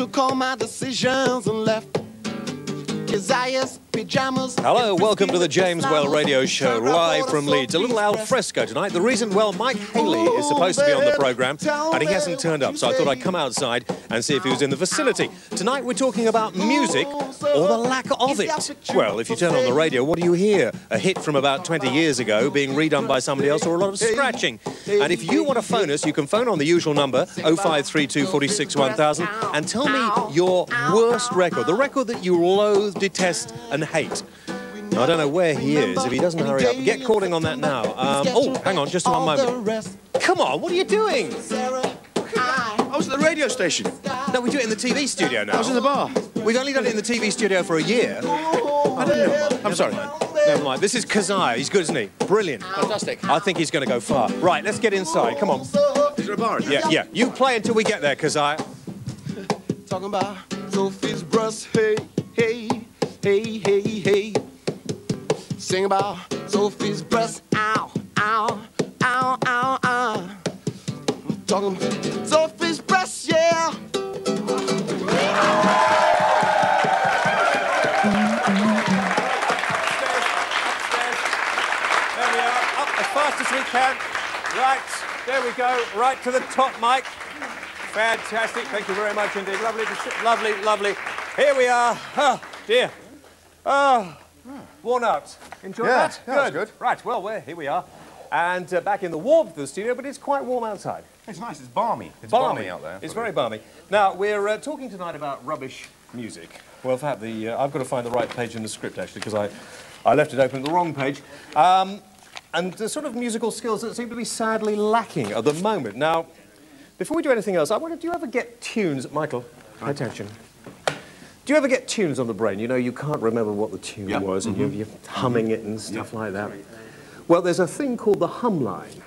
took all my decisions and left Keziah's pajamas. Hello, welcome to the James Well Radio Show, live from Leeds. A little al fresco tonight. The reason, well, Mike Haley is supposed to be on the programme, and he hasn't turned up, so I thought I'd come outside and see if he was in the vicinity. Tonight we're talking about music, or the lack of it. Well, if you turn on the radio, what do you hear? A hit from about 20 years ago being redone by somebody else, or a lot of scratching. And if you want to phone us, you can phone on the usual number, 0532 46 1000, and tell me your worst record, the record that you loathe, detest and hate. I don't know where he is. If he doesn't hurry up, get calling on that now. Oh, hang on, just one moment. Come on, what are you doing? I was at the radio station. No, we do it in the TV studio now. I was in the bar. We've only done it in the TV studio for a year. I don't know. I'm sorry. Never mind. This is Keziah. He's good, isn't he? Brilliant. Fantastic. I think he's going to go far. Right, let's get inside. Come on. Is there a bar? Yeah. You play until we get there, Keziah. Talking about Sophie's breast, hey, hey, hey, hey, hey. Sing about Sophie's breast, ow, ow, ow, ow, ow. Talking about Sophie's breast, yeah. There we are, up as fast as we can. Right, there we go, right to the top, Mike. Fantastic, thank you very much indeed. Lovely, lovely, lovely. Here we are. Oh, dear. Oh, worn out. Enjoy that? Yeah, good. Right, well, here we are. And back in the warmth of the studio, but it's quite warm outside. It's nice, it's balmy. It's balmy out there. It's very balmy. Now, we're talking tonight about rubbish music. Well, in fact, I've got to find the right page in the script, actually, because I left it open at the wrong page. And the sort of musical skills that seem to be sadly lacking at the moment. Now, before we do anything else, I wonder, do you ever get tunes... Michael, pay attention. Do you ever get tunes on the brain? You know, you can't remember what the tune was, and you're humming it and stuff like that. Well, there's a thing called the hum line.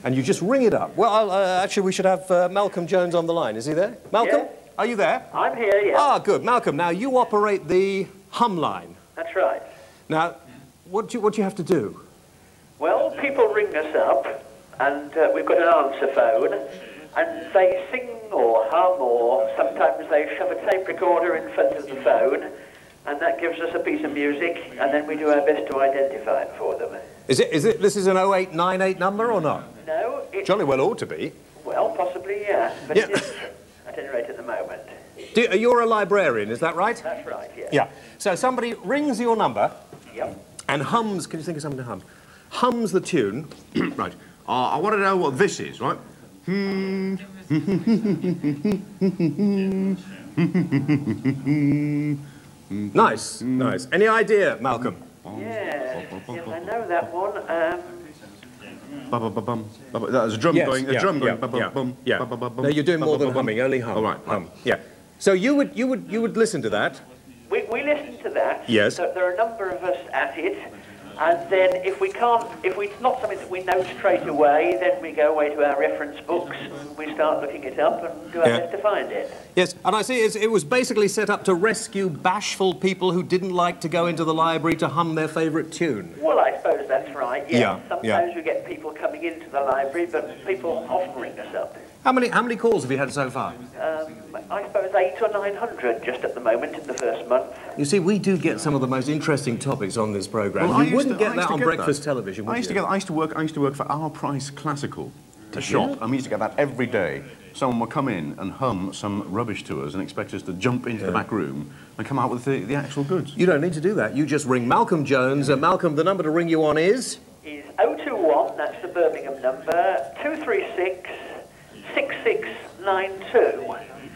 And you just ring it up. Well, actually, we should have Malcolm Jones on the line. Is he there? Malcolm? Yeah. Are you there? I'm here, yeah. Ah, good. Malcolm, now you operate the hum line. That's right. Now, what do you have to do? Well, people ring us up, and we've got an answer phone, and they sing or hum, or sometimes they shove a tape recorder in front of the phone, and that gives us a piece of music, and then we do our best to identify it for them. This is an 0898 number or not? No, it's... Jolly well ought to be. Well, possibly, yeah, but it isn't, at any rate, at the moment. You're a librarian, is that right? That's right, yeah. Yeah. So somebody rings your number... Yep. ...and hums... Can you think of something to hum? Hums the tune. Right. I want to know what this is, right? Nice, nice. Any idea, Malcolm? Yes, I know that one. There's a drum going. A drum going. No, you're doing more than humming. Only hum. All right. Hum. Yeah. So you would listen to that. We listen to that. Yes. So there are a number of us at it, and then if it's not something that we know straight away, then we go away to our reference books, we start looking it up and do our best to find it. Yes, and I see it was basically set up to rescue bashful people who didn't like to go into the library to hum their favourite tune. Well, I suppose that's right, yeah. Sometimes yeah. we get people coming into the library, but people often ring us up. How many calls have you had so far? I suppose 800 or 900 just at the moment in the first month. You see, we do get some of the most interesting topics on this programme. Well, you wouldn't get that on breakfast television, would you? I used to work for Our Price Classical, a shop, and we used to get that every day. Someone would come in and hum some rubbish to us and expect us to jump into the back room and come out with the actual goods. You don't need to do that. You just ring Malcolm Jones. Malcolm, the number to ring you on is 021, that's the Birmingham number, 236 6692.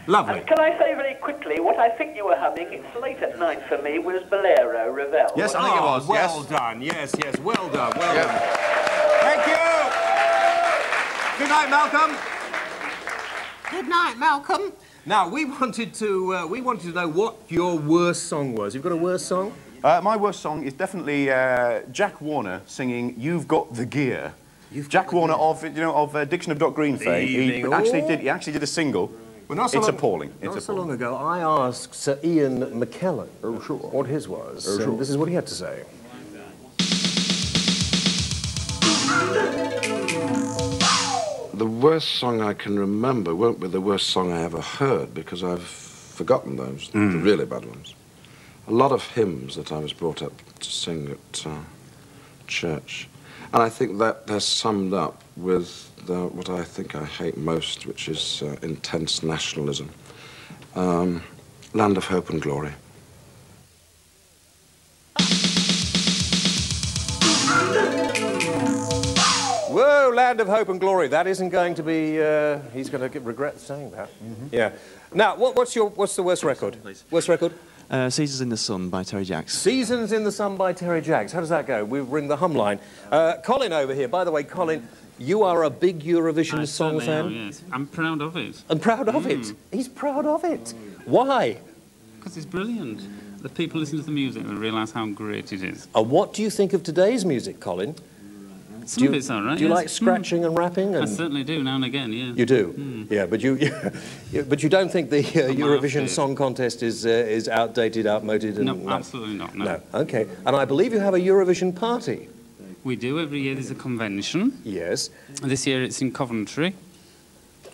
Lovely. And can I say very quickly, what I think you were humming, it's late at night for me, was Bolero, Ravel. Yes, I think it was, well done, yes, well done, well done. Thank you! Good night, Malcolm. Good night, Malcolm. Now, we wanted to know what your worst song was. You've got a worst song? My worst song is definitely Jack Warner singing "You've Got the Gear." Jack Warner of Diction of Doc Green fame. He actually did a single. Well, it's appalling. Not so long ago, I asked Sir Ian McKellen what his was. This is what he had to say. The worst song I can remember won't be the worst song I ever heard, because I've forgotten those, the really bad ones. A lot of hymns that I was brought up to sing at church. And I think that they're summed up with what I think I hate most, which is intense nationalism. Land of Hope and Glory. Whoa, Land of Hope and Glory. That isn't going to be... he's going to regret saying that. Yeah. Now, what's the worst record? Worst record? Seasons in the Sun by Terry Jacks. Seasons in the Sun by Terry Jacks. How does that go? We ring the hum line. Colin over here. By the way, Colin, you are a big Eurovision song fan? Yes. I'm proud of it. And proud of it? He's proud of it. Why? Because it's brilliant. The people listen to the music and realise how great it is. And what do you think of today's music, Colin? Some of it's all right. Do you like scratching and rapping? And I certainly do, now and again, yeah. You do? Yeah, but you don't think the Eurovision Song Contest is outdated, outmoded? And, no, absolutely not, no. OK. And I believe you have a Eurovision party. We do. Every year there's a convention. Yes. This year it's in Coventry.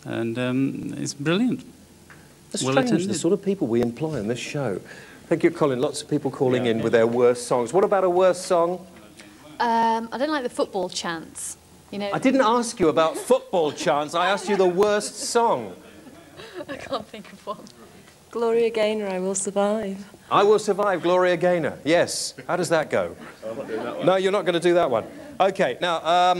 And it's brilliant. It's strange, the sort of people we employ on this show. Thank you, Colin. Lots of people calling in with their worst songs. What about a worst song? I don't like the football chants. You know. I didn't ask you about football chants. I asked you the worst song. I can't think of one. Gloria Gaynor, I Will Survive. I Will Survive, Gloria Gaynor. Yes. How does that go? I'm not doing that one. No, you're not going to do that one. OK, now,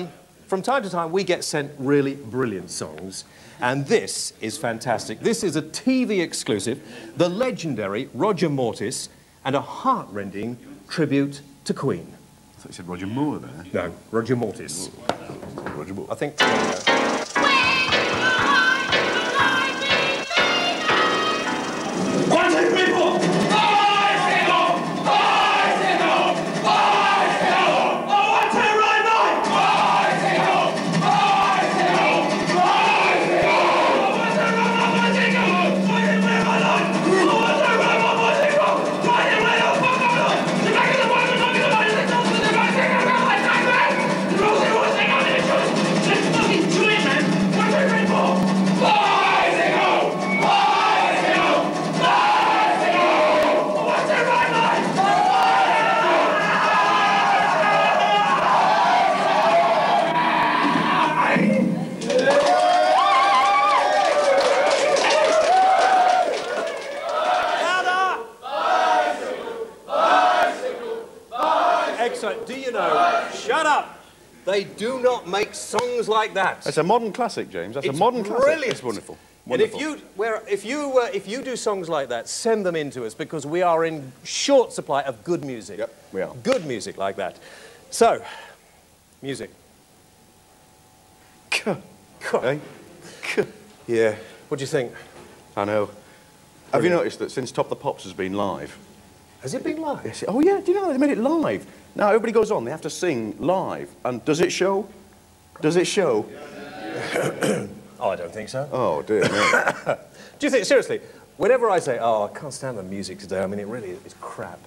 from time to time, we get sent really brilliant songs. And this is fantastic. This is a TV exclusive, the legendary Roger Mortis, and a heart-rending tribute to Queen. I thought you said Roger Moore there. No, Roger Mortis. Roger Moore. I think... Excellent. Do you know... Shut up! They do not make songs like that. It's a modern classic, James. That's a modern classic. Brilliant. It's wonderful. Wonderful. And if you do songs like that, send them in to us, because we are in short supply of good music. Yep, we are. Good music like that. So, music. Hey? Yeah. What do you think? I know. Have you noticed that since Top the Pops has been live? Has it been live? Yes. Oh, yeah. Do you know they made it live? Now, everybody goes on. They have to sing live. And does it show? Does it show? Oh, I don't think so. Oh, dear me. Do you think, seriously, whenever I say, oh, I can't stand the music today, I mean, it really is crap.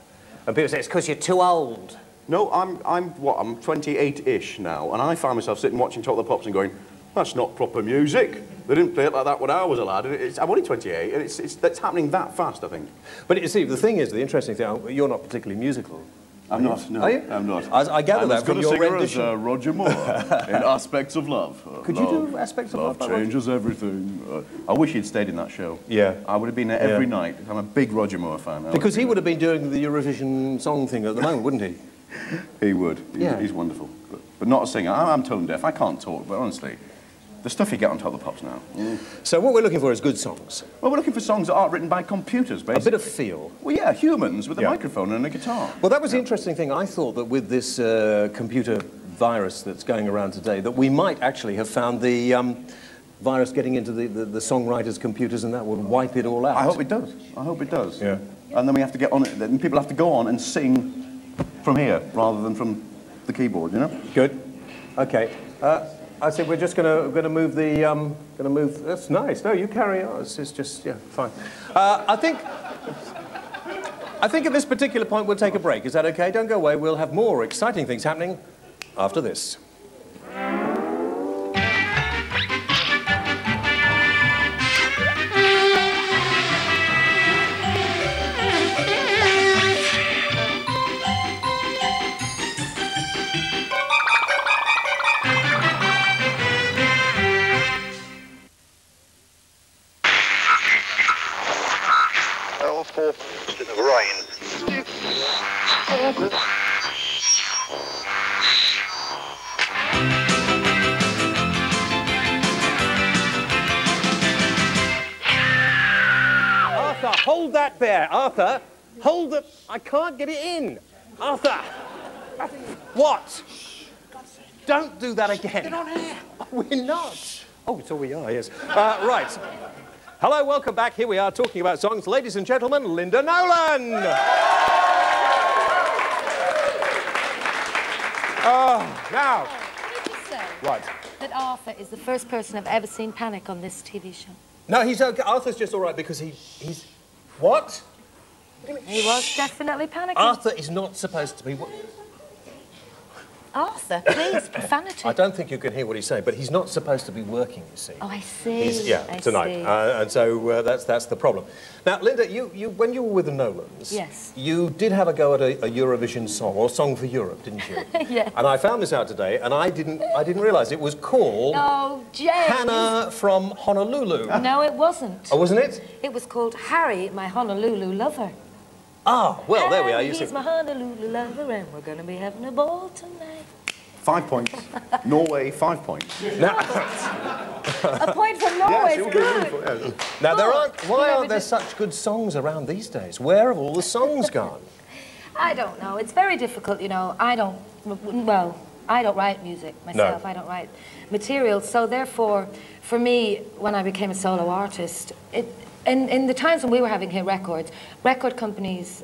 And people say, it's because you're too old. No, I'm 28-ish now, and I find myself sitting watching Top of the Pops and going, that's not proper music. They didn't play it like that when I was a lad. I'm only 28, and it's happening that fast, I think. But you see, the thing is, the interesting thing, you're not particularly musical. I'm not, no. Are you? I'm not. I gather that from your rendition. As Roger Moore in Aspects of Love. Could you do Aspects of Love? Love changes everything. I wish he'd stayed in that show. Yeah. I would have been there every night. I'm a big Roger Moore fan. Because he would have been doing the Eurovision song thing at the moment, wouldn't he? He would. He's wonderful. But not a singer. I'm tone deaf. I can't talk, but honestly, the stuff you get on Top of the Pops now. So what we're looking for is good songs. Well, we're looking for songs that aren't written by computers, basically. A bit of feel. Well, yeah, humans with a microphone and a guitar. Well, that was the interesting thing. I thought that with this computer virus that's going around today, that we might actually have found the virus getting into the songwriters' computers, and that would wipe it all out. I hope it does. I hope it does. Yeah. And then we have to get on it. Then people have to go on and sing from here rather than from the keyboard, you know? Good. Okay. I think we're just going to move the That's nice. No, you carry on. It's just fine. I think at this particular point we'll take a break. Is that okay? Don't go away. We'll have more exciting things happening after this. hold that there, Arthur. Hold the... I can't get it in. Arthur. What? Don't do that again. Get on air. We're not. Oh, so we are, yes. Right. Hello, welcome back. Here we are talking about songs. Ladies and gentlemen, Linda Nolan. Now. Did you say Right. that Arthur is the first person I've ever seen panic on this TV show? No, he's okay. Arthur's just all right because he's... What? He was definitely panicking. Arthur is not supposed to be... Arthur, please, profanity. I don't think you can hear what he's saying, but he's not supposed to be working, you see. Oh, I see. Tonight. And so that's the problem. Now, Linda, you when you were with the Nolans, yes, you did have a go at a Eurovision song, or Song for Europe, didn't you? Yeah. And I found this out today, and I didn't realise it was called James. Hannah from Honolulu. No, it wasn't. Oh, wasn't it? It was called Harry, my Honolulu lover. Ah, well, there we are. He's my Honolulu lover, and we're going to be having a ball tonight. 5 points. Norway, 5 points. Now, a point from Norway is good. Now, why aren't there such good songs around these days? Where have all the songs gone? I don't know. It's very difficult, you know. I don't write music myself. No. I don't write material. So therefore, for me, when I became a solo artist, in the times when we were having hit records, record companies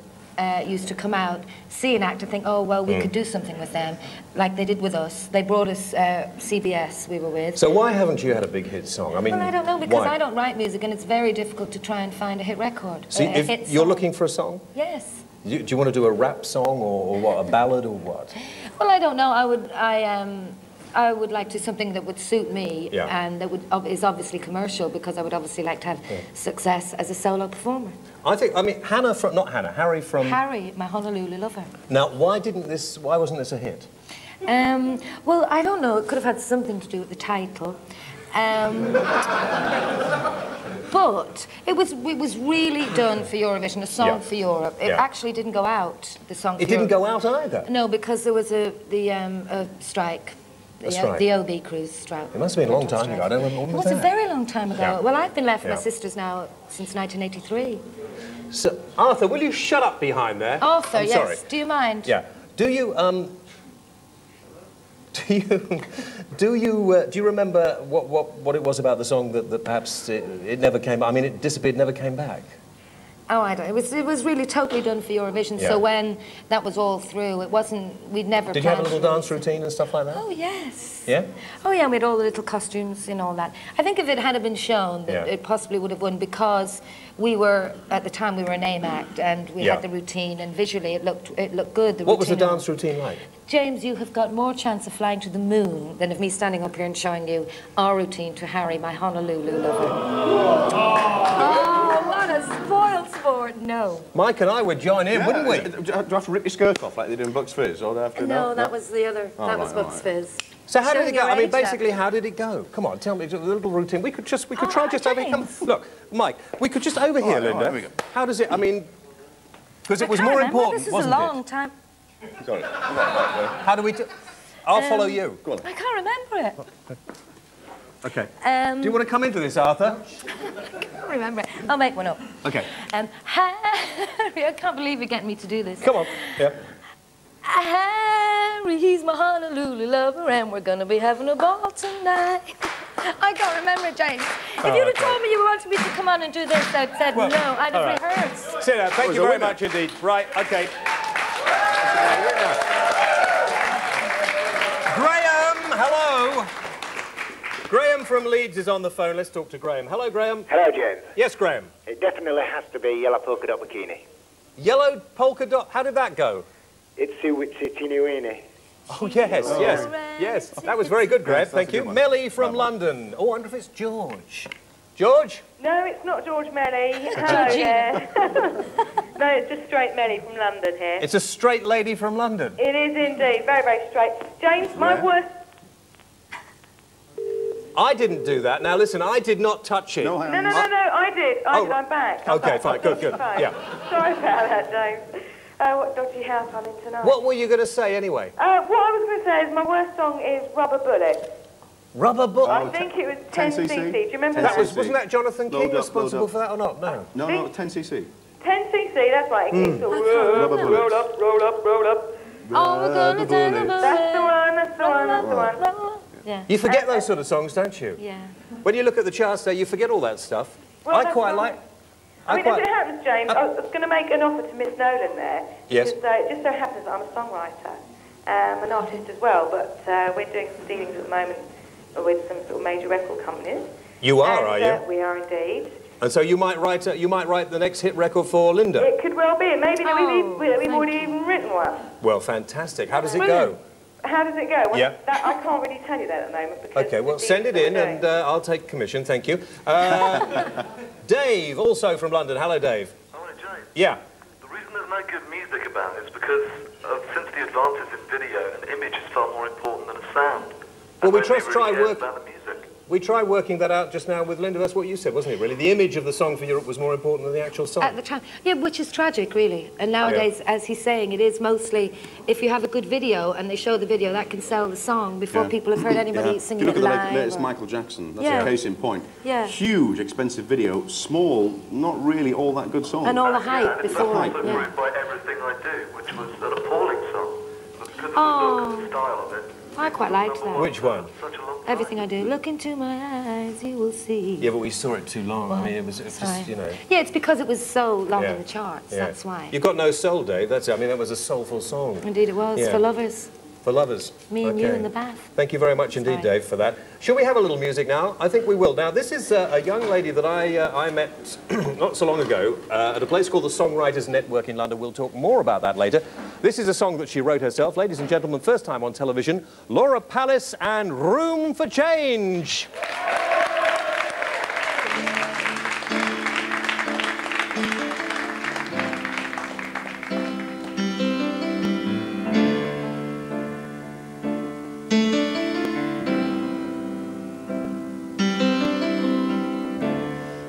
used to come out, see an act and think, oh, well, we could do something with them, like they did with us. They brought us CBS we were with. So why haven't you had a big hit song? I mean, well, I don't know, because why? I don't write music, and it's very difficult to try and find a hit record. See, if you're looking for a song? Yes. Do you want to do a rap song or what, a ballad or what? Well, I don't know. I would like to do something that would suit me, and that is obviously commercial, because I would obviously like to have success as a solo performer. I mean, Harry from... Harry, my Honolulu lover. Now, why wasn't this a hit? Well, I don't know. It could have had something to do with the title. But it was really done for Eurovision, a song for Europe. It actually didn't go out, the song for It didn't go out either? No, because there was a strike. The OB cruise strike. It must have been a long time ago. I don't remember. It was a very long time ago. Yeah. Well, I've been left with my sisters now since 1983. So, Arthur, will you shut up behind there? Arthur, I'm yes. Sorry. Do you mind? Yeah. Do you remember what it was about the song that perhaps it never came? I mean, it disappeared, never came back. Oh, I don't. It was really totally done for Eurovision. Yeah. So when that was all through, it wasn't. We'd never. Did you have a little dance routine and stuff like that? Oh yes. Yeah. Oh yeah, we had all the little costumes and all that. I think if it had been shown, that it possibly would have won, because we were at the time we were a name act and we had the routine, and visually it looked good. What was the dance routine like? James, you have got more chance of flying to the moon than of me standing up here and showing you our routine to Harry, my Honolulu lover. Oh, what a spoiled sport! No. Mike and I would join in, wouldn't we? Do I have to rip your skirt off like they do in Bucks Fizz, or do I have to? No, that was the other. That was Bucks Fizz. So how did it go? I mean, basically, how did it go? Come on, tell me a little routine. We could try just over here. Look, Mike, we could just over here, Linda. Here we go. How does it? I mean, because it was more important, wasn't it? This is a long time. Sorry. How do we do? I'll follow you. Go on. I can't remember it. Okay. Do you want to come into this, Arthur? I can't remember it. I'll make one up. Okay. Harry, I can't believe you're getting me to do this. Come on. Yeah. Harry, he's my Honolulu lover, and we're gonna be having a ball tonight. I can't remember it, James. If you'd have told me you wanted me to come on and do this, I'd said no. I'd have rehearsed. Sit down. Thank you very much indeed. Right. Okay. Graham, hello. Graham from Leeds is on the phone. Let's talk to Graham. Hello, Graham. Hello, James. Yes, Graham. It definitely has to be yellow polka dot bikini. Yellow polka dot. How did that go? It's Tinuini. Oh, yes, yes. That was very good, Graham. Thank you. Melly from London. Oh, I wonder if it's George. George? No, it's not George Melly. Hello there. No, it's just straight Melly from London here. It's a straight lady from London. It is indeed. Very, very straight. James, my worst... I didn't do that. Now, listen, I did not touch it. No, I did. I'm back. Okay, fine. Good. Yeah. Sorry about that, James. What dodgy house I'm in tonight. What were you going to say, anyway? What I was going to say is my worst song is Rubber Bullet. Rubber Bullet? I think it was 10cc. Do you remember that? Wasn't that Jonathan King responsible for that or not? No. No, 10cc. 10cc, that's right. It keeps roll up, roll up, roll up. Oh, we're gonna turn the That's the one, that's the one, that's the one. Yeah. You forget those sort of songs, don't you? Yeah. When you look at the charts there, you forget all that stuff. Well, I that's quite fine. like... I mean, as it happens, James, I was going to make an offer to Miss Nolan there. Yes. Because it just so happens that I'm a songwriter, an artist as well, but we're doing some dealings at the moment with some sort of major record companies. You are you? We are indeed. And so you might write the next hit record for Linda. It could well be. Maybe that we've already even written one. Well, fantastic. How does it go? How does it go? Well, Yeah. I can't really tell you that at the moment. Because Okay, well, send it in and I'll take commission, thank you. Dave, also from London. Hello, Dave. Hello, James. Yeah. The reason there's no good music about it is because since the advances in video, an image is far more important than a sound. Well, we Nobody try really cares work. about the music. We tried working that out just now with Linda. That's what you said, wasn't it, really? The image of the song for Europe was more important than the actual song. At the time, yeah, which is tragic, really. And nowadays, as he's saying, it is mostly, if you have a good video and they show the video, that can sell the song before people have heard anybody singing If it you look live. at the latest Michael Jackson, that's Yeah. a case in point. Yeah. Huge, expensive video, small, not really all that good song. And all the hype and it's before. also Yeah. proved by Everything I Do, which was an appalling song. But because of the Oh. look and the style of it, I quite liked that. Which one? Everything I Do. Look into my eyes, you will see. Yeah, but we saw it too long. I mean, it was just, you know... Yeah, it's because it was so long Yeah. in the charts, Yeah. that's why. You've got no soul, Dave. That's it. I mean, that was a soulful song. Indeed it was, Yeah. for lovers. For lovers. Me and you Okay. in the bath. Thank you very much indeed, Dave, for that. Shall we have a little music now? I think we will. Now, this is a young lady that I met not so long ago at a place called the Songwriters Network in London. We'll talk more about that later. This is a song that she wrote herself. Ladies and gentlemen, first time on television, Laura Palace and Room for Change.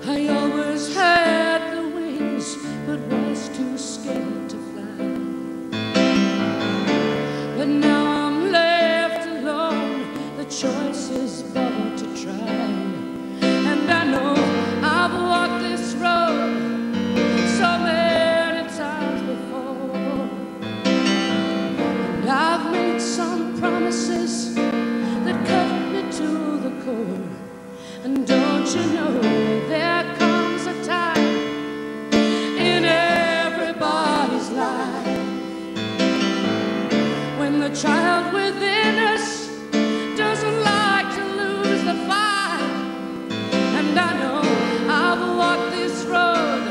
I always had the wings, but was too scared to fly. But now I'm left alone, the choice is but to try. And I know I've walked this road so many times before. And I've made some promises that cut me to the core. And don't you know, there comes a time in everybody's life when the child within us doesn't like to lose the fight. And I know I've walked this road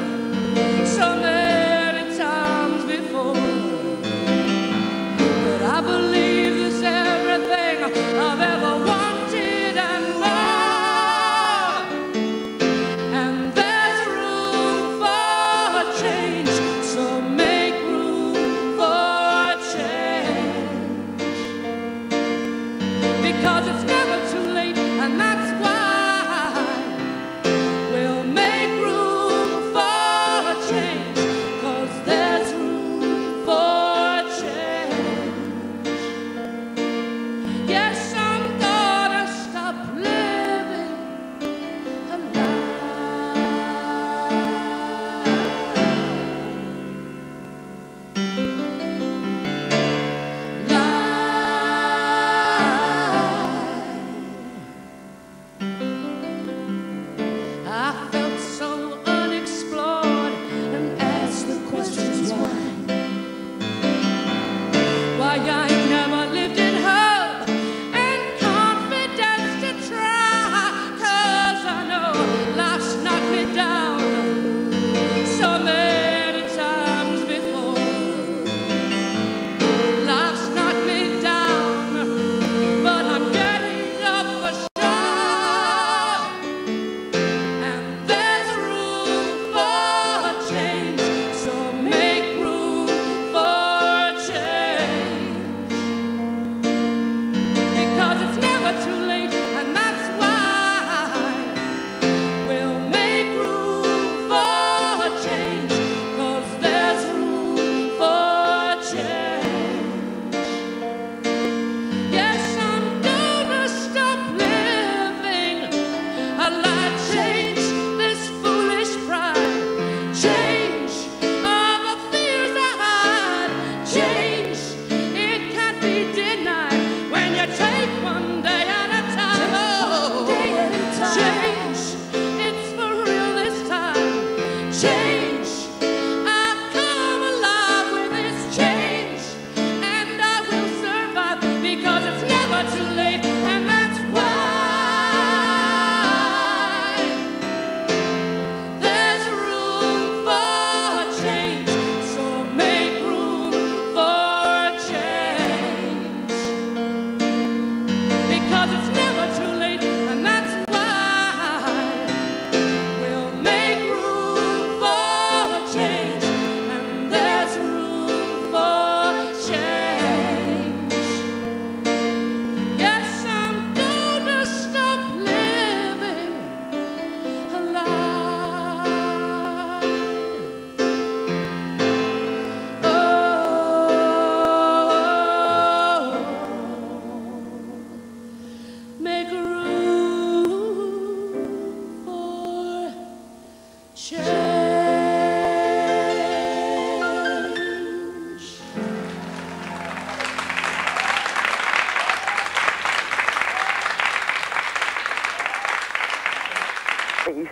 so many times before, but I believe this everything I've ever wanted and more. And there's room for change, so make room for change.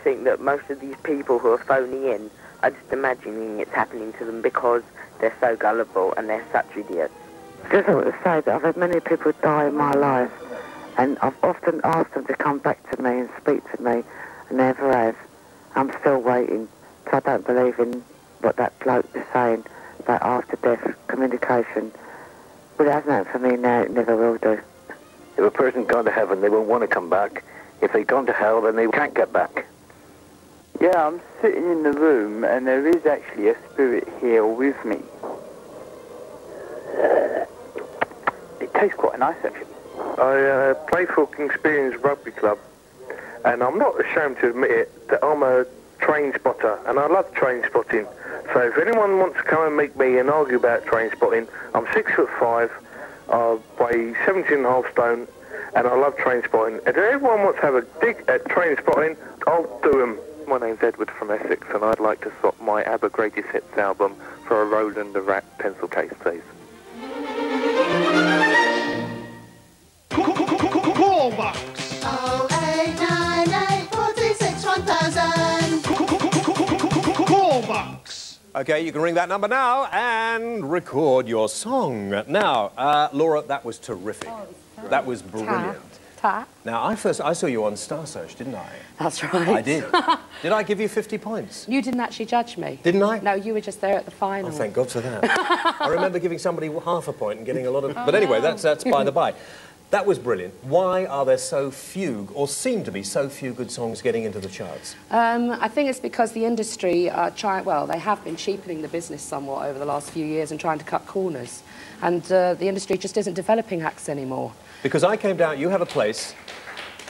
think that most of these people who are phoning in are just imagining it's happening to them because they're so gullible and they're such idiots. Just want to say that I've had many people die in my life, and I've often asked them to come back to me and speak to me, and never have. I'm still waiting, so I don't believe in what that bloke is saying about after-death communication. Well, it hasn't happened for me now, it never will do. If a person's gone to heaven, they won't want to come back. If they've gone to hell, then they can't get back. Yeah, I'm sitting in the room, and there is actually a spirit here with me. It tastes quite nice, actually. I play for King's Experience Rugby Club, and I'm not ashamed to admit it that I'm a train spotter, and I love train spotting. So if anyone wants to come and meet me and argue about train spotting, I'm 6'5", I weigh 17.5 stone, and I love train spotting. And if everyone wants to have a dig at train spotting, I'll do them. My name's Edward from Essex, and I'd like to swap my ABBA Greatest Hits album for a Roland the Rat pencil case, please. Callbox. 0898 46 1000. Callbox. Okay, you can ring that number now and record your song. Now, Laura, that was terrific. That was brilliant. Now, I saw you on Star Search, didn't I? That's right. I did. Did I give you 50 points? You didn't actually judge me. Didn't I? No, you were just there at the final. Oh, thank God for that. I remember giving somebody half a point and getting a lot of... But anyway, that's by the by. That was brilliant. Why are there so few, or seem to be so few, good songs getting into the charts? I think it's because the industry are trying... Well, they have been cheapening the business somewhat over the last few years and trying to cut corners. And the industry just isn't developing acts anymore. Because I came down... You have a place...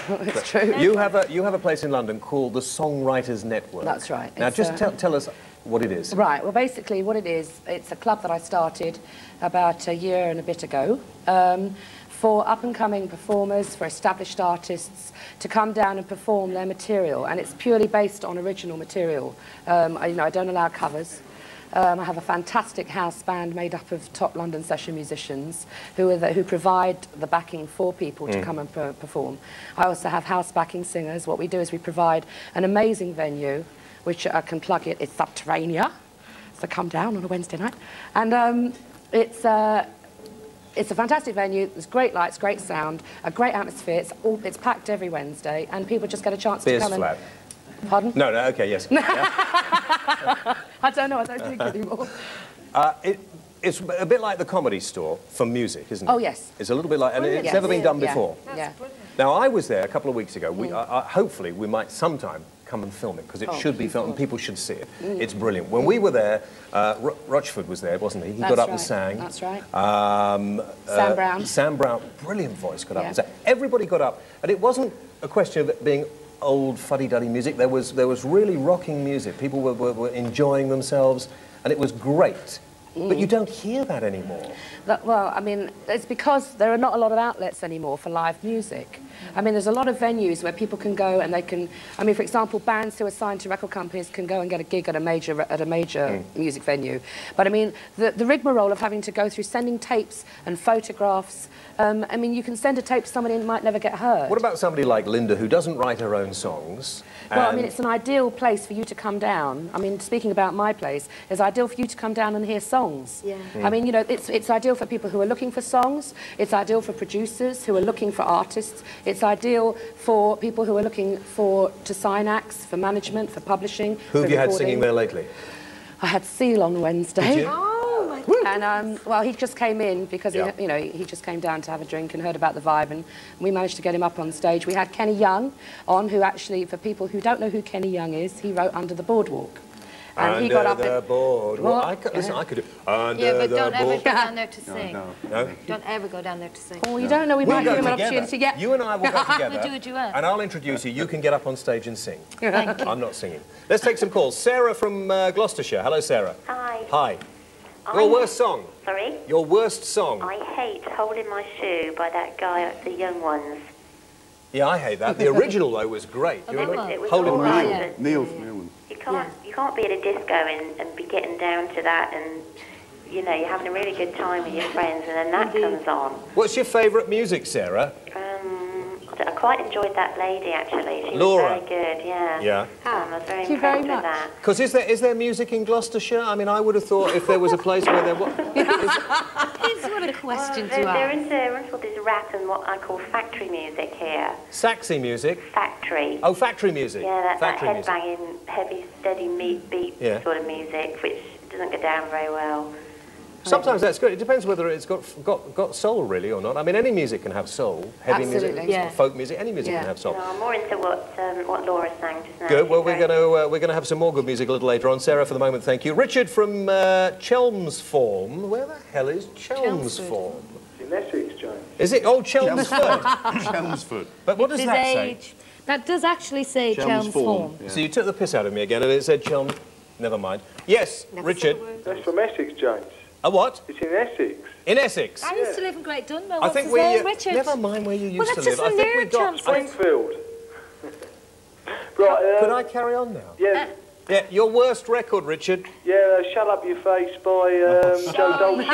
It's true. You have a place in London called the Songwriters Network. That's right. Now, just tell us what it is. Right. Well, basically, what it is, it's a club that I started about a year and a bit ago for up-and-coming performers, for established artists to come down and perform their material, and it's purely based on original material. I don't allow covers. I have a fantastic house band made up of top London session musicians who provide the backing for people to come and perform. I also have house backing singers. What we do is we provide an amazing venue, which I can plug it. It's Subterranea, so come down on a Wednesday night. And it's a fantastic venue. There's great lights, great sound, a great atmosphere. It's packed every Wednesday, and people just get a chance to come flat. Pardon? No, okay, yes. I don't know, I don't drink anymore. It's a bit like the Comedy Store for music, isn't it? Oh, yes. It's a little bit like, and it's never been done before. Yeah. Now, I was there a couple of weeks ago. Hopefully, we might sometime come and film it, because it should be filmed and people should see it. It's brilliant. When we were there, Rochford was there, wasn't he? He got up and sang. That's right. Sam Brown. Sam Brown, brilliant voice, got up and sang. Everybody got up, and it wasn't a question of it being old fuddy-duddy music. There was really rocking music. People were enjoying themselves, and it was great. But you don't hear that anymore. Well, I mean, it's because there are not a lot of outlets anymore for live music. I mean, there's a lot of venues where people can go and they can... I mean, for example, bands who are signed to record companies can go and get a gig at a major music venue. But, I mean, the rigmarole of having to go through sending tapes and photographs... I mean, you can send a tape to somebody and it might never get heard. What about somebody like Linda, who doesn't write her own songs? Well, I mean, it's an ideal place for you to come down. I mean, speaking about my place, it's ideal for you to come down and hear songs. Yeah. I mean, you know, it's ideal for people who are looking for songs. It's ideal for producers who are looking for artists. It's ideal for people who are looking to sign acts, for management, for publishing. Who have you had singing there lately? I had Seal on Wednesday. Did you? And, well, he just came in because, he just came down to have a drink and heard about the vibe, and we managed to get him up on stage. We had Kenny Young on, who actually, for people who don't know who Kenny Young is, he wrote Under the Boardwalk. And he got up the boardwalk. Listen, I could do Under but the don't ever boardwalk. go down there to sing. No? Don't ever go down there to sing. Oh, you don't know, we might give him an opportunity. Yeah. You and I will go together. We'll do a duet. And I'll introduce you. You can get up on stage and sing. Thank you. I'm not singing. Let's take some calls. Sarah from Gloucestershire. Hello, Sarah. Hi. Hi. Your worst song. Sorry? Your worst song. I hate Hole in My Shoe by that guy at The Young Ones. Yeah, I hate that. The original, though, was great. It was Hole in all My right, Shoe. Neil. You can't be at a disco and be getting down to that, and you know, you're having a really good time with your friends, and then that comes on. What's your favourite music, Sarah? I I quite enjoyed that lady, actually. She Laura. was very good, yeah. Yeah. I was very Thank you impressed very with that. Because is there music in Gloucestershire? I mean, I would have thought if there was a place where there was... It's what a question to There ask. is rap and what I call factory music here. Saxy music? Factory. Oh, factory music. Yeah, that Factory music. headbanging, heavy, steady beat Yeah. sort of music, which doesn't go down very well. Sometimes that's good. It depends whether it's got soul, really, or not. I mean, any music can have soul. Heavy Absolutely, music, yeah. folk music, any music can have soul. No, I'm more into what Laura sang just now. Good. Well, She's we're going to have some more good music a little later on. Sarah, for the moment, thank you. Richard from Chelmsford. Where the hell is Chelmsford? In Essex, Jones. Is it? Oh, Chelmsford. Chelmsford. But what does His that age. say? That does actually say Chelmsford. So you took the piss out of me again, and it said Chelm. Never mind. Yes, Richard. That's from Essex, Jones. A what? It's in Essex. In Essex. I used to live in Great Dunmow. I What's think his we. name? Richard. Never mind where you used Well, to that's live. just I think near we got. Chelmsford. Springfield. Right. Could I carry on now? Yeah. Yeah. Your worst record, Richard. Yeah. Shut Up Your Face by Joe Dolce.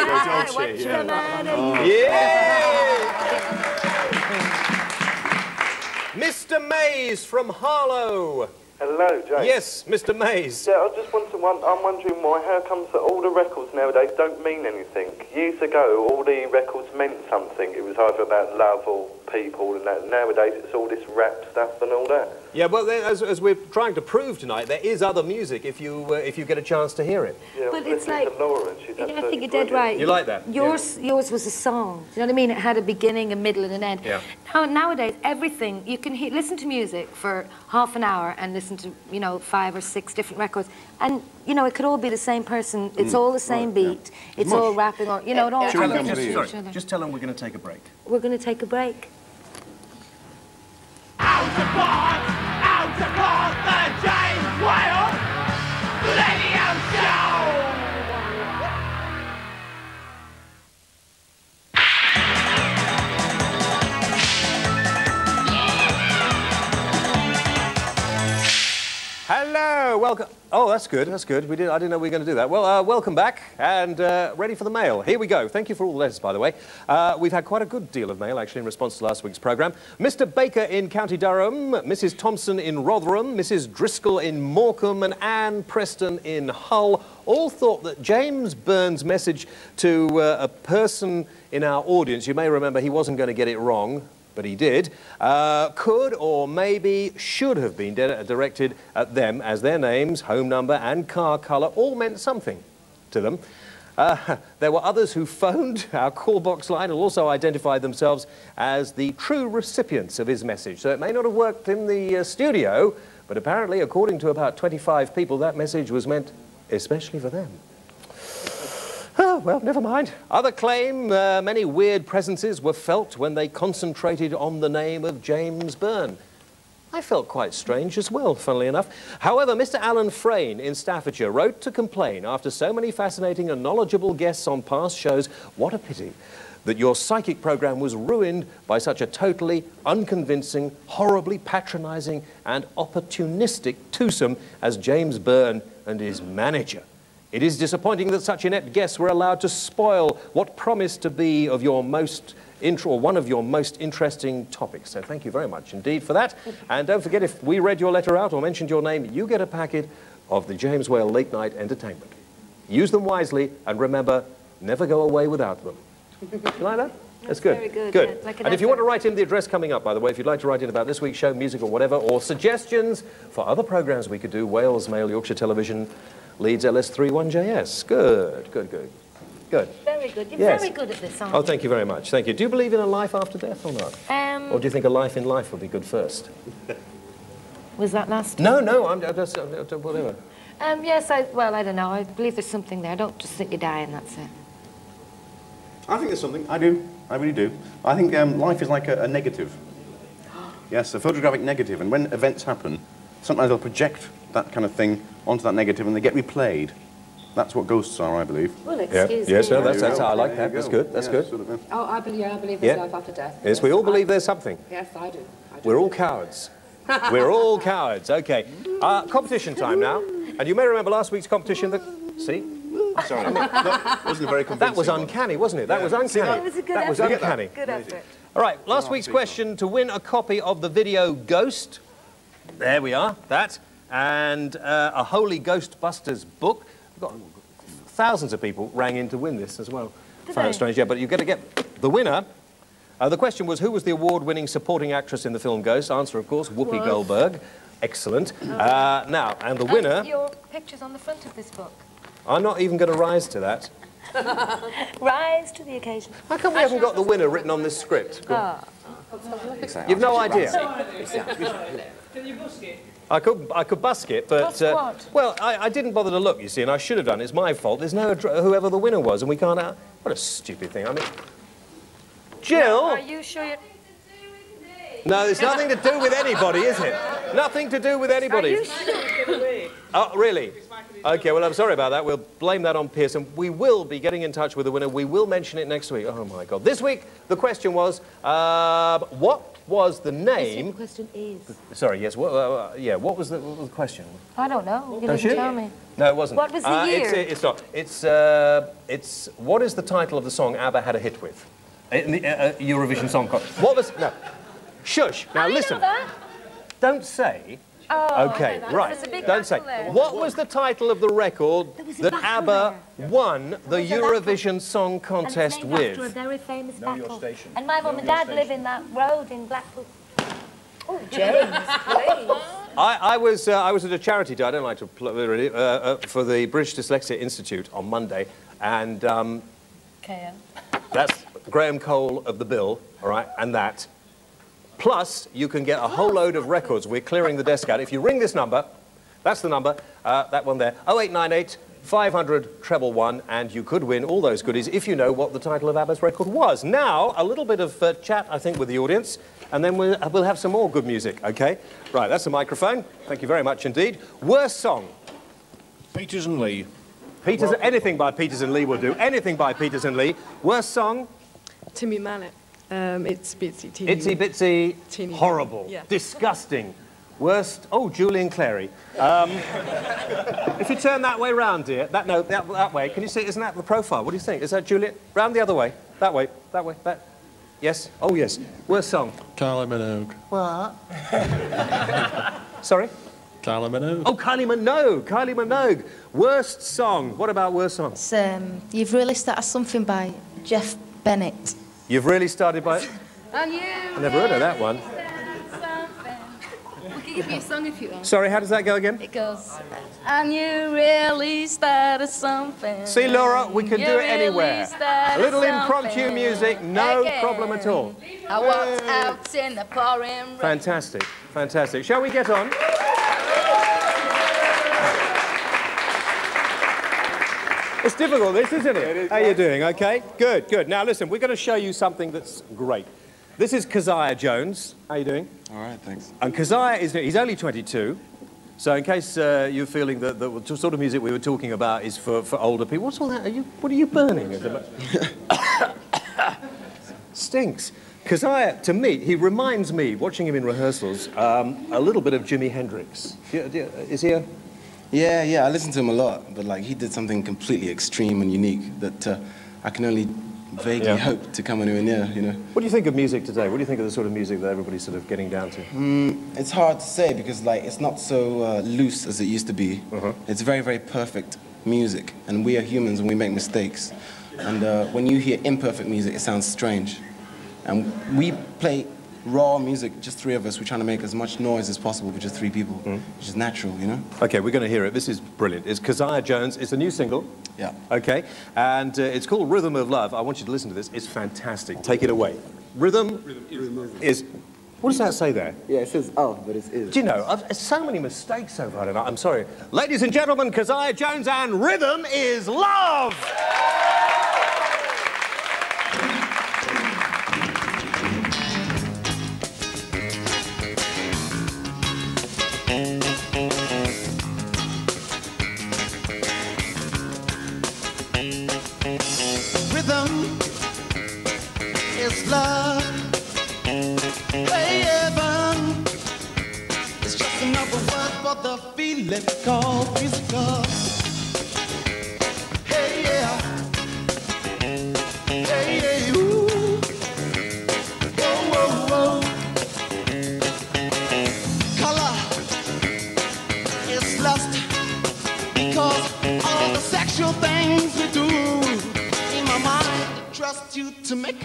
Mr. Mays from Harlow. Hello, James. Yes, Mr. Mays. Yeah, I just I'm wondering why, how comes that all the records nowadays don't mean anything? Years ago, all the records meant something. It was either about love or people, and that. Nowadays, it's all this rap stuff and all that. Yeah, well, as we're trying to prove tonight, there is other music if you get a chance to hear it. Yeah, But I'm it's listening like- to Laura, and she's I think absolutely you're dead brilliant. right. You like that? Yours was a song. Do you know what I mean? It had a beginning, a middle, and an end. Yeah. Nowadays, everything you can listen to music for half an hour and listen to 5 or 6 different records, and it could all be the same person. It's all the same beat. It's all rapping, or it all. Just tell them we're going to take a break. We're going to take a break. Out support the James Whale Radio Show! Hello, welcome. Oh, that's good. That's good. I didn't know we were going to do that. Well, welcome back and ready for the mail. Here we go. Thank you for all the letters, by the way. We've had quite a good deal of mail, actually, in response to last week's programme. Mr. Baker in County Durham, Mrs. Thompson in Rotherham, Mrs. Driscoll in Morecambe, and Anne Preston in Hull all thought that James Byrne's message to a person in our audience, you may remember he wasn't going to get it wrong, but he did, could or maybe should have been directed at them, as their names, home number and car colour all meant something to them. There were others who phoned our call box line and also identified themselves as the true recipients of his message. So it may not have worked in the studio, but apparently, according to about 25 people, that message was meant especially for them. Oh, well, never mind. Other claim many weird presences were felt when they concentrated on the name of James Byrne. I felt quite strange as well, funnily enough. However, Mr. Alan Frayne in Staffordshire wrote to complain after so many fascinating and knowledgeable guests on past shows. What a pity that your psychic programme was ruined by such a totally unconvincing, horribly patronising and opportunistic twosome as James Byrne and his manager. It is disappointing that such inept guests were allowed to spoil what promised to be of your one of your most interesting topics. So thank you very much indeed for that. And don't forget, if we read your letter out or mentioned your name, you get a packet of the James Whale Late Night Entertainment. Use them wisely, and remember, never go away without them. You like that? That's good. Very good. Good. Yeah, like an and if you want to write in the address coming up, by the way, if you'd like to write in about this week's show, music or whatever, or suggestions for other programmes we could do, Wales Mail, Yorkshire Television, Leeds LS31JS. Good, good, good. Good. Very good. You're Yes. very good at this, aren't Oh, you? thank you very much. Thank you. Do you believe in a life after death or not? Or do you think a life in life would be good first? Was that last? No, I'm just, whatever. Yes, I don't know. I believe there's something there. I don't just think you die and that's it. I think there's something. I do. I really do. I think life is like a negative. Yes, a photographic negative. And when events happen, sometimes they'll project that kind of thing onto that negative and they get replayed. That's what ghosts are, I believe. Well, excuse me. Yes, no, that's I like that. That's good. That's good. Sort of, Oh, I believe there's life after death. Yes, we all believe there's something. Yes, I do. We're all cowards. We're all cowards. Okay. Competition time now. And you may remember last week's competition that... See? Sorry, that wasn't very convincing. That was uncanny, wasn't it? That was uncanny. It was a good That was effort. uncanny. Good effort. All right, last week's question to win a copy of the video Ghost. There we are, that. And a Holy Ghostbusters book. We've got thousands of people rang in to win this as well. Found it strange, yeah, but you've got to get the winner. The question was, who was the award-winning supporting actress in the film Ghost? Answer, of course, Whoopi Goldberg. Excellent. Now, and the winner... Your picture's on the front of this book. I'm not even going to rise to that. Rise to the occasion. How come we haven't got the winner written on this script? You've no idea. Can you busk it? I could busk it, but... well, I didn't bother to look, you see, and I should have done. It's my fault. There's no... whoever the winner was, and we can't... what a stupid thing. I mean... Jill? Are you sure you're... No, it's nothing to do with anybody, is it? Nothing to do with anybody. Are you sure? Oh, really? OK, well, I'm sorry about that. We'll blame that on Pearson. We will be getting in touch with the winner. We will mention it next week. Oh, my God. This week, the question was, what was the name... The question is... Sorry, yes. What was the question? I don't know. You Don't didn't you? tell me. No, it wasn't. What was the year? It's not. It's what is the title of the song ABBA had a hit with? In the Eurovision Song Contest. What was... No. Shush. Now, listen. Don't say... Oh, OK, right. There's a big Don't say. there. What was the title of the record that ABBA won the Eurovision Song Contest and it's named with? after a very famous battle. Station. And my mum and dad live in that road in Blackpool. Oh, James, please. I was at a charity day, I don't like to plug really, for the British Dyslexia Institute on Monday, and that's Graham Cole of The Bill, all right, and that. Plus, you can get a whole load of records. We're clearing the desk out. If you ring this number, that's the number, that one there, 0898 500 111, and you could win all those goodies if you know what the title of ABBA's record was. Now, a little bit of chat, I think, with the audience, and then we'll have some more good music, OK? Right, that's the microphone. Thank you very much indeed. Worst song? Peters and Lee. Anything by Peters and Lee will do. Anything by Peters and Lee. Worst song? Timmy Mallet. Itsy Bitsy Teeny. Itsy Bitsy, Teeny. horrible, Yeah. disgusting. Worst, oh, Julian Clary. If you turn that way round, dear, that way, can you see, isn't that the profile? What do you think? Is that Julian? Round the other way, that way, that. Yes? Oh, yes. Worst song? Kylie Minogue. What? Sorry? Kylie Minogue. Oh, Kylie Minogue. Worst song. What about worst song? It's, You've Really Started Something by Jeff Bennett. You've really started by... And you I never heard of that one. We can give you a song if you want. Sorry, how does that go again? It goes, and you really started something. See, Laura, we can do it anywhere. A started little something impromptu music, no again. problem at all. I walked out in the pouring rain. Fantastic, fantastic. Shall we get on? It's difficult, this, isn't it? How are you doing? OK? Good, good. Now, listen, we're going to show you something that's great. This is Keziah Jones. How are you doing? All right, thanks. And Keziah he's only 22. So in case you're feeling that the sort of music we were talking about is for older people, what's all that? What are you burning? Stinks. Keziah, to me, he reminds me, watching him in rehearsals, a little bit of Jimi Hendrix. Is he a... Yeah, I listen to him a lot, but like he did something completely extreme and unique that I can only vaguely hope to come anywhere near, you know. What do you think of music today? What do you think of the sort of music that everybody's sort of getting down to? It's hard to say because like it's not so loose as it used to be. It's very, very perfect music, and we are humans and we make mistakes. And when you hear imperfect music, it sounds strange. And we play raw music, just three of us. We're trying to make as much noise as possible with just three people, which is natural, you know? OK, we're going to hear it. This is brilliant. It's Keziah Jones. It's a new single. Yeah. OK, and it's called Rhythm of Love. I want you to listen to this. It's fantastic. Take it away. Rhythm is... What does that say there? Yeah, it says but it's is. Do you know, so many mistakes so far tonight. I'm sorry. Ladies and gentlemen, Keziah Jones and Rhythm is Love! Rhythm is love. Heaven is just another word for the feeling called physical. Hey,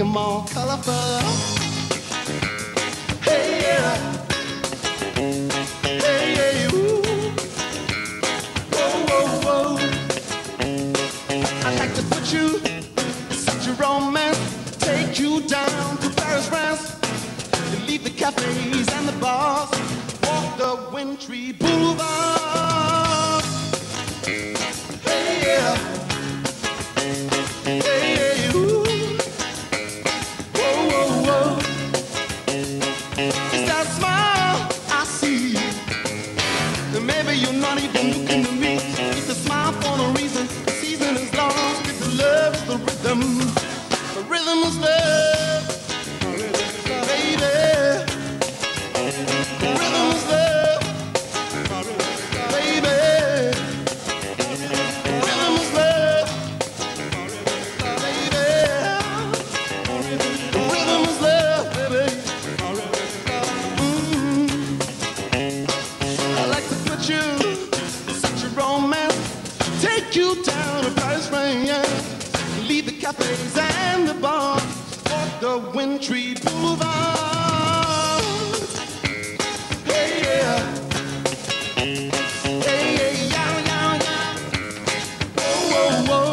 them more colorful. Hey, yeah. Hey, yeah, ooh. Whoa, whoa, whoa. I'd like to put you in such a romance, take you down to Paris, France, and leave the cafes and the bars, walk the wintry boulevard. Hey, yeah. Hey, yeah, ooh. Whoa, whoa, whoa. It's that smile I see. Maybe you're not even looking at me. It's a smile for no reason. The season is lost. It's the love, it's the rhythm. The rhythm is love, baby. The rhythm is love, baby. The rhythm is love, baby. The rhythm is love, baby. I'd like to put you in such a romance, take you down to Paris, France, leave the cafes and the bars, walk the wintry boulevard. Hey, yeah. Hey, yeah, yeah, yeah, yeah. Whoa, whoa, whoa.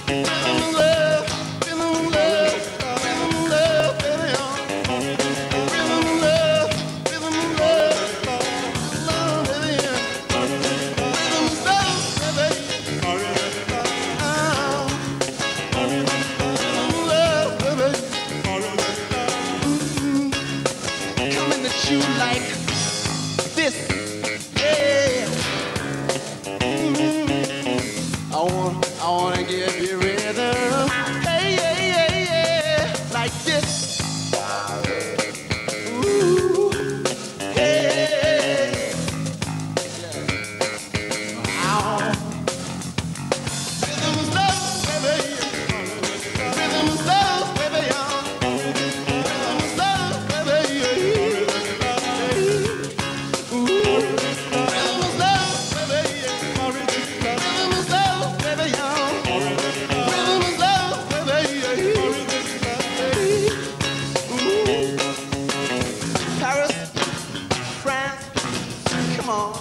Rhythm of love, rhythm of love, rhythm of love, baby. Rhythm of love, rhythm of love, love, baby. Rhythm of love, baby. Coming at you like this, yeah. I wanna give you rhythm, hey, yeah, yeah, yeah, like this. Ooh, yeah. Ow. Rhythm is love, baby. Rhythm is love, baby. Rhythm is love, baby. Ooh. Rhythm is love, baby. Rhythm is love, baby. Rhythm is love, baby. Ooh. Paris, France, come on.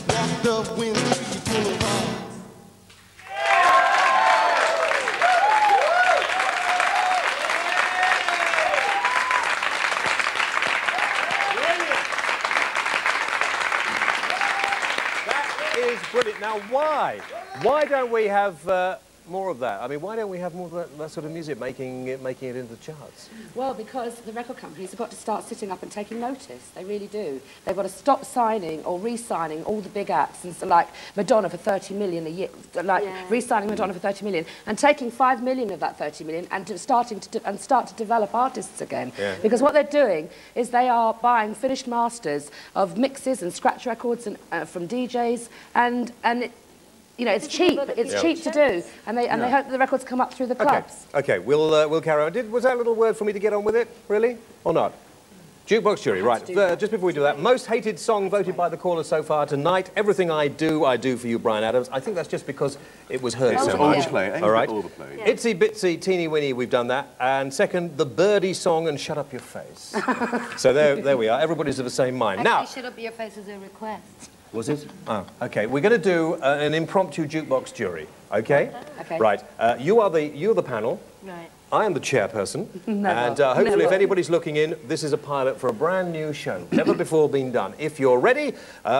Walk the wintry boulevard. That is brilliant. Now, why? Why don't we have more of that? I mean, why don't we have more of that sort of music making it into the charts? Well, because the record companies have got to start sitting up and taking notice. They really do. They've got to stop signing or re-signing all the big acts, and so, like Madonna for 30 million a year, like re-signing Madonna for 30 million, and taking 5 million of that 30 million and start to develop artists again. Yeah. Because what they're doing is they are buying finished masters of mixes and scratch records and from DJs, and it, you know, it's cheap. It's cheap to do, and they hope the records come up through the clubs. Okay, we'll carry on. Was that a little word for me to get on with it, really, or not? Jukebox jury, right. Just before we do that, most hated song voted by the callers so far tonight. Everything I Do for You, Bryan Adams. I think that's just because it was heard so much. Overplay. All right. Overplay. Itsy Bitsy Teeny Winnie, we've done that. And second, the Birdie song and Shut Up Your Face. So there we are. Everybody's of the same mind. Actually, Now, Shut Up Your Face is a request. was it? Oh, okay. We're going to do an impromptu jukebox jury. Okay. Okay. Right. You're the panel. Right. I am the chairperson, Never. and hopefully Never. if anybody's looking in, this is a pilot for a brand new show, never before been done. If you're ready,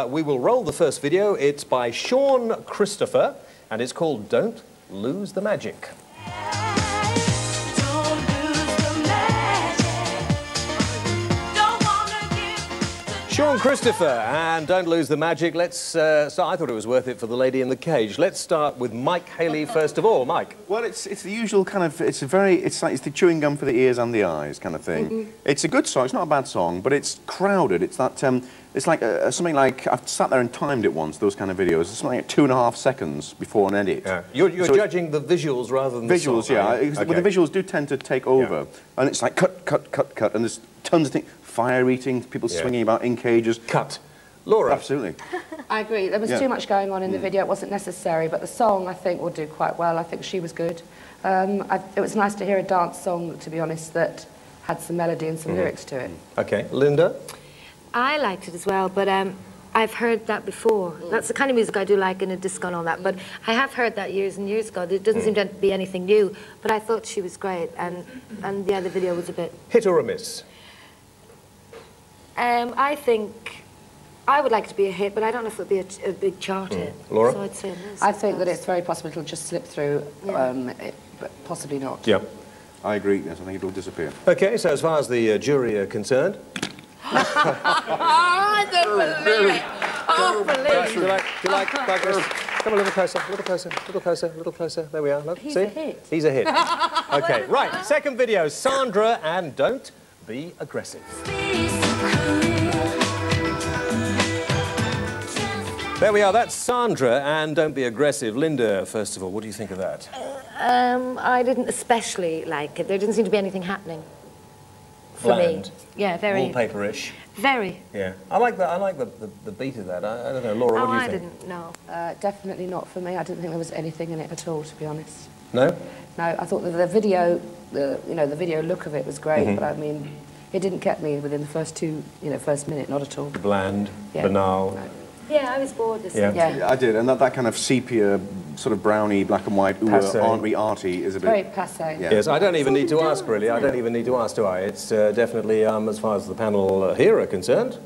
we will roll the first video. It's by Sean Christopher, and it's called Don't Lose the Magic. Sean Christopher, and Don't Lose the Magic. Let's start. I thought it was worth it for the lady in the cage. Let's start with Mike Haley first of all. Mike. Well, it's the usual kind of, it's the chewing gum for the ears and the eyes kind of thing. It's a good song, it's not a bad song, but it's crowded. It's that, it's like something like, I've sat there and timed it once, those kind of videos. It's something like 2.5 seconds before an edit. Yeah. You're judging the visuals rather than visuals, the song, yeah. right? Okay. Well, the visuals do tend to take over, and it's like cut, cut, cut, cut, and there's tons of things. Fire eating, people swinging about in cages. Cut. Laura? Absolutely. I agree. There was Yeah. too much going on in the video. It wasn't necessary, but the song, I think, will do quite well. I think she was good. It was nice to hear a dance song, to be honest, that had some melody and some lyrics to it. Okay. Linda? I liked it as well, but I've heard that before. That's the kind of music I do like in a disco and all that, but I have heard that years and years ago. It doesn't seem to be anything new, but I thought she was great, and yeah, the video was a bit... Hit or a miss? I think I would like it to be a hit, but I don't know if it'll be a big chart hit. Laura? So I'd say a miss. I think that it's very possible it'll just slip through, but possibly not. Yeah. I agree, yes, I think it'll disappear. Okay, so as far as the jury are concerned... I don't believe it! Oh, believe it! Do you like this? Come a little closer, a little closer, a little closer, a little closer. There we are, look, He's see? a hit. He's a hit. Okay, right, second video, Sandra and Don't Be Aggressive. There we are, that's Sandra and Don't Be Aggressive. Linda, first of all, what do you think of that? I didn't especially like it. There didn't seem to be anything happening for Bland. me. Yeah, very... Wallpaper-ish. Very. Yeah. I like the beat of that. I don't know, Laura, what do you think? I didn't know. Definitely not for me. I didn't think there was anything in it at all, to be honest. No? No, I thought that the video, the video look of it was great, but I mean, it didn't get me within the first first minute, not at all. Bland, Yeah. banal. No. Yeah, I was bored this time. Yeah, I did, and that kind of sepia, sort of browny, black and white, Passé. aren't we arty, is a bit... Very passé. Yeah. Yes, I don't even need to ask, really. I don't even need to ask, do I? It's definitely, as far as the panel here are concerned.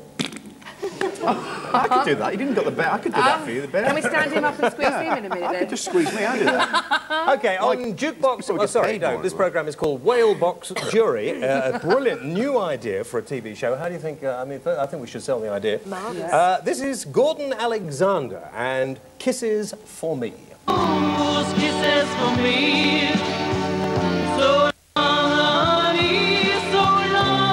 I could do that. You didn't got the bear. I could do that for you, the bear. Can we stand him up and squeeze him in a minute, I then? could just squeeze me, I do that. Okay, on Jukebox... Oh, sorry, no, this programme is called Whale Box Jury. A brilliant new idea for a TV show. How do you think... I think we should sell the idea. Marvellous. This is Gordon Alexander and Kisses for Me. Those kisses for me. So long, honey, so long.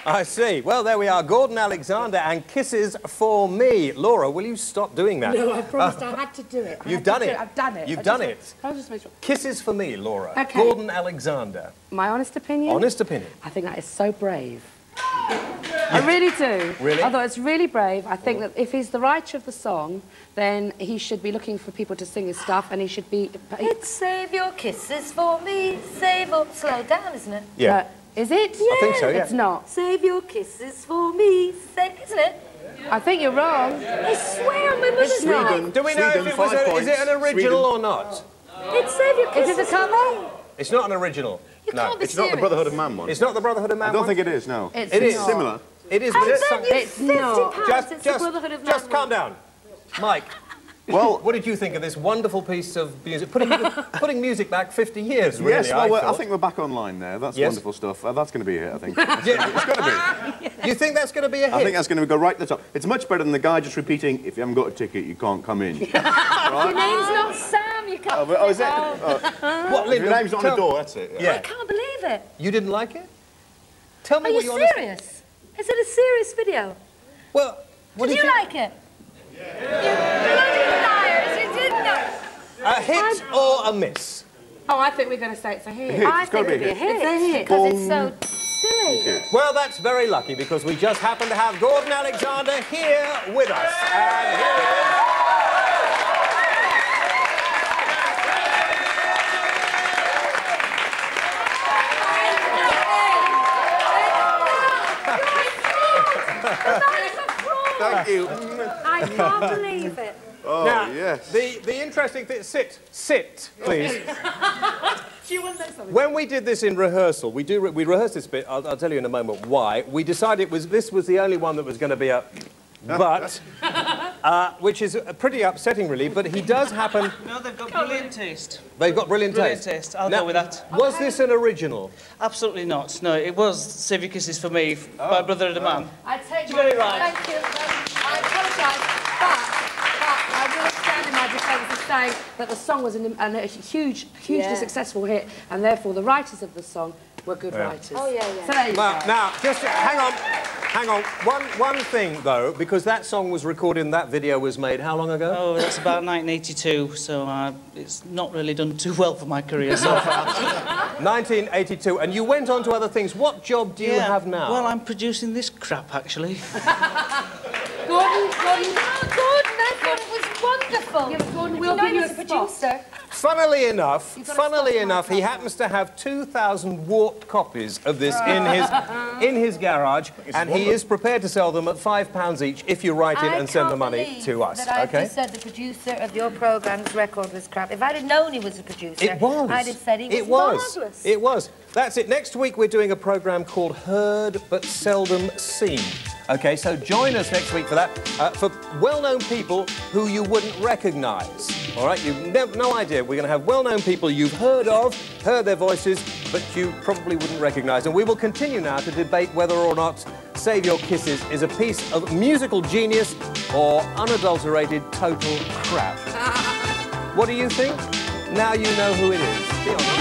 I see. Well, there we are. Gordon Alexander and Kisses for Me. Laura, will you stop doing that? No, I promised I had to do it. You've done it. I've done it. You've done it. I'll just make sure. Kisses for Me, Laura. Okay. Gordon Alexander. My honest opinion? Honest opinion. I think that is so brave. I really do. Really? I thought it's really brave. I think that if he's the writer of the song, then he should be looking for people to sing his stuff, and he should be... It's Save Your Kisses for Me, save up, slow down, isn't it? Yeah. Is it? Yeah. I think so, yeah. It's not. Save your kisses for me, isn't it? I think you're wrong. I swear on my mother's life. Do we know if it was is it an original or not? It's Save Your Kisses. Is it a cover? It's not an original. You No. can't be It's not the serious. Brotherhood of Man one. It's not the Brotherhood of Man I don't one? think it is, no. It's It is. not. Similar. It is, I but it's bet sung... you It's £50 not. it's the Brotherhood of Man. Just calm down. Mike, Well, what did you think of this wonderful piece of music? Putting music back 50 years, really, yes, well, I thought. think we're back online there. That's Yes. wonderful stuff. That's going to be a hit, I think. It's going to be. You think that's going to be a hit? I think that's going to go right to the top. It's much better than the guy just repeating, if you haven't got a ticket, you can't come in. Your name's not Sam, you can't. Oh, is it? What, If Linda? your name's not on the door, that's it. Yeah. I can't believe it. You didn't like it? Tell me Are what you you honestly... serious? Is it a serious video? Well, what Did did you like it? You bloody liars, you did not. A hit or a miss? Oh, I think we're going to say it's a hit. Hit. I It's gotta think be it'd a be a hit. hit. It's a hit. Because it's so silly. Well, that's very lucky because we just happen to have Gordon Alexander here with us. And here he is. Thank you. I can't believe it. Oh, Now, yes. the interesting thing... Sit, please. Do you want to know something? When we did this in rehearsal, we rehearsed this bit. I'll tell you in a moment why. We decided this was the only one that was going to be a but, which is pretty upsetting, really. But he does happen. No, they've got brilliant taste. They've got brilliant Brilliant taste. taste. I'll go with that. Was this an original? Absolutely not. No, it was Save Your Kisses for Me by Brother and a Man. I take You got it right. Thank you. I apologise, but I will stand in my defence of saying that the song was a hugely successful hit, and therefore the writers of the song were good writers. Oh, yeah, yeah. So there you go. Now, just hang on. Hang on, one thing, though, because that song was recorded and that video was made how long ago? Oh, that's about 1982, so it's not really done too well for my career so far. 1982, and you went on to other things. What job do you have now? Well, I'm producing this crap, actually. Gordon, it was wonderful. Yes, Gordon, we'll give you a producer. Funnily enough, he happens to have 2,000 warped copies of this in his garage, and he is prepared to sell them at £5 each if you write in and send the money to us. That I just said the producer of your programme's record was crap. If I'd have known he was a producer, it was. I'd have said he was marvellous. It was. That's it. Next week we're doing a programme called Heard But Seldom Seen. OK, so join us next week for that, for well-known people who you wouldn't recognise. All right, you've no idea. We're going to have well-known people you've heard their voices, but you probably wouldn't recognise. And we will continue now to debate whether or not Save Your Kisses is a piece of musical genius or unadulterated total crap. What do you think? Now you know who it is. Be honest.